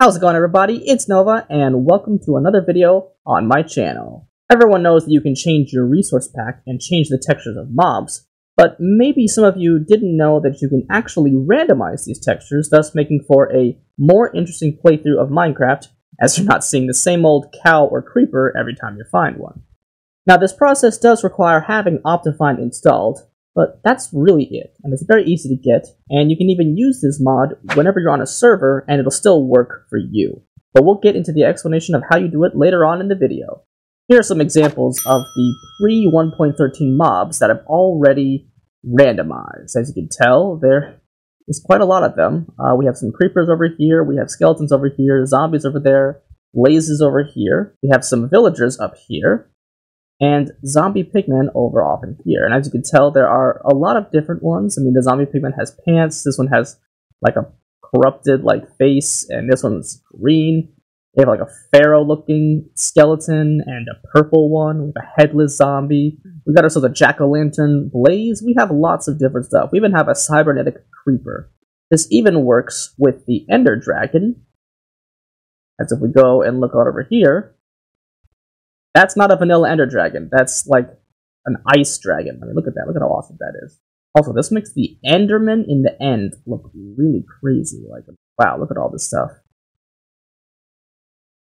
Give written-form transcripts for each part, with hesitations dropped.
How's it going, everybody? It's Nova, and welcome to another video on my channel. Everyone knows that you can change your resource pack and change the textures of mobs, but maybe some of you didn't know that you can actually randomize these textures, thus making for a more interesting playthrough of Minecraft, as you're not seeing the same old cow or creeper every time you find one. Now, this process does require having Optifine installed, but that's really it, and it's very easy to get, and you can even use this mod whenever you're on a server, and it'll still work for you. But we'll get into the explanation of how you do it later on in the video. Here are some examples of the pre-1.13 mobs that I've already randomized. As you can tell, there is quite a lot of them. We have some creepers over here, we have skeletons over here, zombies over there, blazes over here, we have some villagers up here, and zombie pigmen over off in here. And as you can tell, there are a lot of different ones. I mean, the zombie pigman has pants, this one has like a corrupted like face, and this one's green. They have like a pharaoh looking skeleton and a purple one. We have a headless zombie. We got ourselves a jack-o'-lantern blaze. We have lots of different stuff. We even have a cybernetic creeper. This even works with the ender dragon. As if we go and look out over here, that's not a vanilla ender dragon. That's like an ice dragon. I mean, look at that. Look at how awesome that is. Also, this makes the enderman in the end look really crazy. Like, wow, look at all this stuff.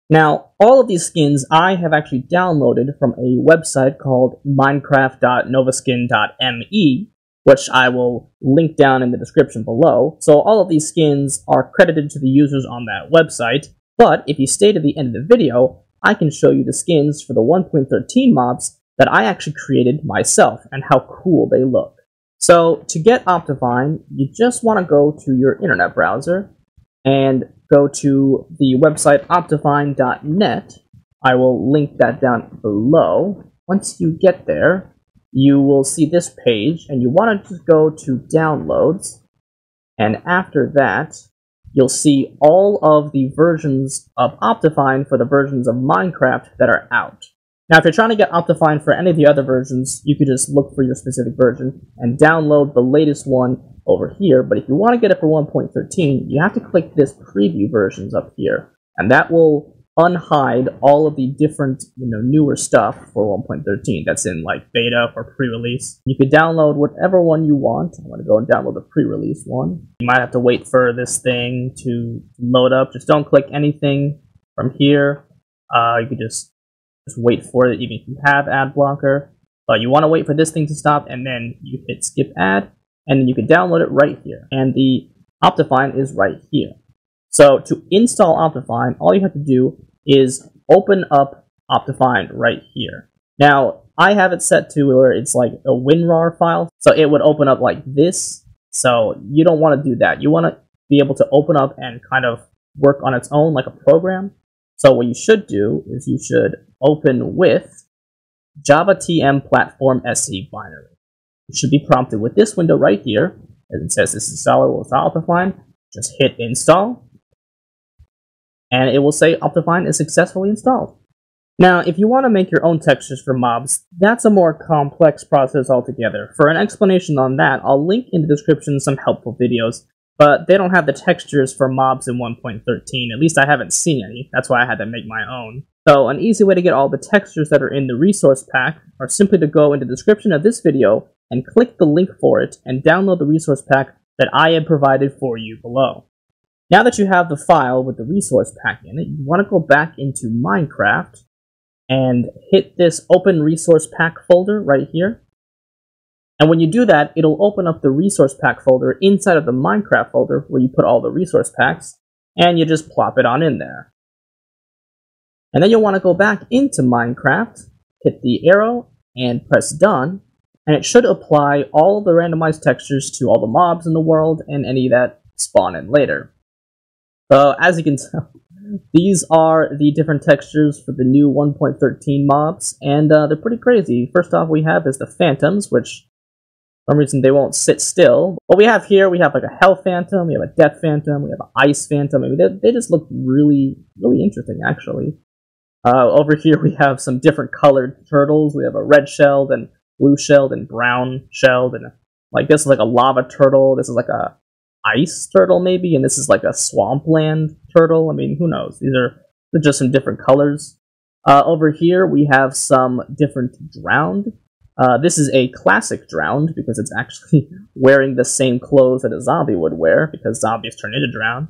Now, all of these skins I have actually downloaded from a website called minecraft.novaskin.me, which I will link down in the description below. So all of these skins are credited to the users on that website, but if you stay to the end of the video, I can show you the skins for the 1.13 mobs that I actually created myself and how cool they look. So to get Optifine, you just want to go to your internet browser and go to the website optifine.net. I will link that down below. Once you get there, you will see this page, and you want to just go to downloads, and after that, you'll see all of the versions of Optifine for the versions of Minecraft that are out. Now, if you're trying to get Optifine for any of the other versions, you could just look for your specific version and download the latest one over here. But if you want to get it for 1.13, you have to click this preview versions up here, and that will unhide all of the different, newer stuff for 1.13 that's in like beta or pre-release. You could download whatever one you want. I'm going to go and download the pre-release one. You might have to wait for this thing to load up. Just don't click anything from here. You could just wait for it, even if you have ad blocker. But you want to wait for this thing to stop, and then you hit skip ad, and then you can download it right here. And the Optifine is right here. So to install Optifine, all you have to do is open up Optifine right here. Now, I have it set to where it's like a WinRAR file, so it would open up like this. So you don't want to do that. You want to be able to open up and kind of work on its own like a program. So what you should do is you should open with Java TM Platform SE binary. You should be prompted with this window right here, as it says this is installer with Optifine. Just hit install, and it will say Optifine is successfully installed. Now, if you want to make your own textures for mobs, that's a more complex process altogether. For an explanation on that, I'll link in the description some helpful videos, but they don't have the textures for mobs in 1.13. At least I haven't seen any. That's why I had to make my own. So an easy way to get all the textures that are in the resource pack are simply to go into the description of this video and click the link for it and download the resource pack that I have provided for you below. Now that you have the file with the resource pack in it, you want to go back into Minecraft and hit this Open Resource Pack folder right here. And when you do that, it'll open up the resource pack folder inside of the Minecraft folder where you put all the resource packs, and you just plop it on in there. And then you'll want to go back into Minecraft, hit the arrow, and press done, and it should apply all of the randomized textures to all the mobs in the world and any that spawn in later. So as you can tell, these are the different textures for the new 1.13 mobs, and they're pretty crazy. First off, we have is the phantoms, which for some reason they won't sit still. What we have here, we have like a hell phantom, we have a death phantom, we have an ice phantom. I mean, they just look really, really interesting, actually. Over here we have some different colored turtles. We have a red shelled and blue shelled and brown shelled, and like this is like a lava turtle. This is like a ice turtle, maybe, and this is like a swampland turtle. I mean, who knows? They're just some different colors. Over here, we have some different drowned. This is a classic drowned, because it's actually wearing the same clothes that a zombie would wear, because zombies turn into drowned.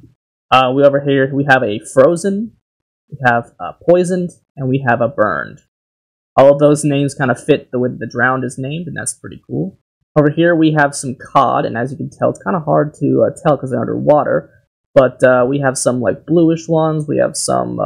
Over here, we have a frozen, we have a poisoned, and we have a burned. All of those names kind of fit the way the drowned is named, and that's pretty cool. Over here, we have some cod, and as you can tell, it's kind of hard to tell because they're underwater, but we have some, like, bluish ones, we have some,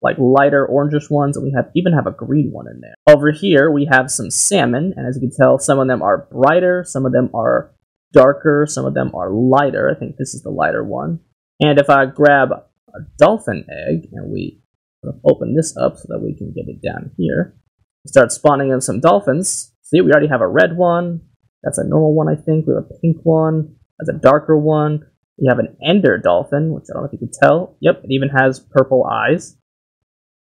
like, lighter orangish ones, and we even have a green one in there. Over here, we have some salmon, and as you can tell, some of them are brighter, some of them are darker, some of them are lighter. I think this is the lighter one. And if I grab a dolphin egg, and we open this up so that we can get it down here, start spawning in some dolphins. See, we already have a red one. That's a normal one, I think. We have a pink one. That's a darker one. We have an ender dolphin, which I don't know if you can tell. Yep, it even has purple eyes.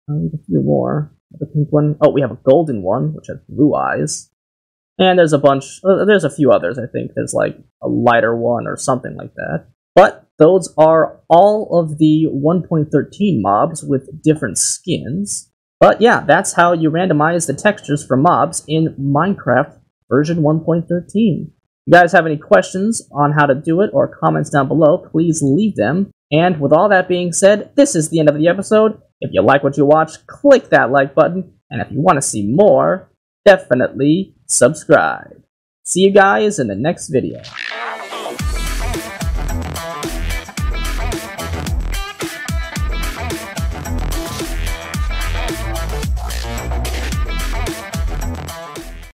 A few more. The pink one. Oh, we have a golden one, which has blue eyes. And there's a bunch. There's a few others, I think. There's like a lighter one or something like that. But those are all of the 1.13 mobs with different skins. But yeah, that's how you randomize the textures for mobs in Minecraft version 1.13. If you guys have any questions on how to do it or comments down below, please leave them. And with all that being said, this is the end of the episode. If you like what you watched, click that like button. And if you want to see more, definitely subscribe. See you guys in the next video.